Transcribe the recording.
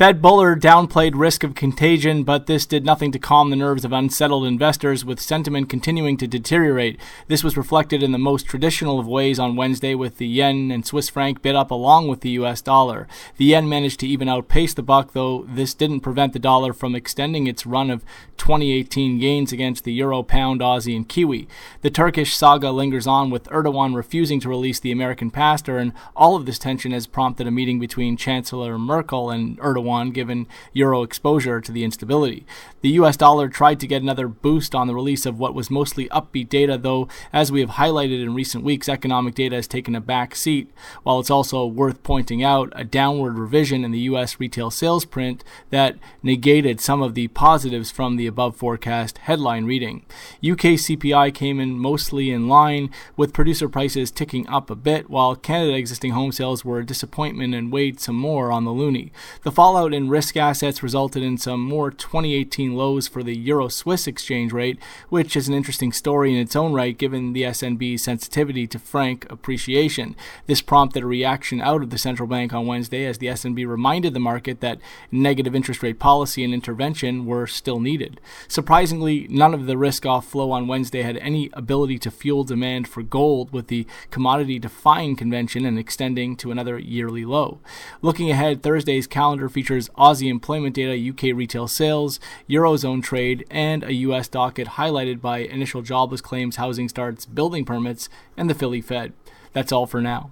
Fed Bullard downplayed risk of contagion, but this did nothing to calm the nerves of unsettled investors, with sentiment continuing to deteriorate. This was reflected in the most traditional of ways on Wednesday, with the Yen and Swiss Franc bid up along with the US dollar. The yen managed to even outpace the buck, though this didn't prevent the dollar from extending its run of 2018 gains against the euro, pound, Aussie, and Kiwi. The Turkish saga lingers on, with Erdogan refusing to release the American pastor, and all of this tension has prompted a meeting between Chancellor Merkel and Erdogan, given euro exposure to the instability. The US dollar tried to get another boost on the release of what was mostly upbeat data, though, as we have highlighted in recent weeks, economic data has taken a back seat. While it's also worth pointing out a downward revision in the US retail sales print that negated some of the positives from the above forecast headline reading. UK CPI came in mostly in line, with producer prices ticking up a bit, while Canada existing home sales were a disappointment and weighed some more on the loonie. The fallout in risk assets resulted in some more 2018 lows for the euro-Swiss exchange rate, which is an interesting story in its own right given the SNB's sensitivity to franc appreciation. This prompted a reaction out of the central bank on Wednesday, as the SNB reminded the market that negative interest rate policy and intervention were still needed. Surprisingly, none of the risk-off flow on Wednesday had any ability to fuel demand for gold, with the commodity defying convention and extending to another yearly low. Looking ahead, Thursday's calendar features Aussie employment data, UK retail sales, Eurozone trade, and a US docket highlighted by initial jobless claims, housing starts, building permits, and the Philly Fed. That's all for now.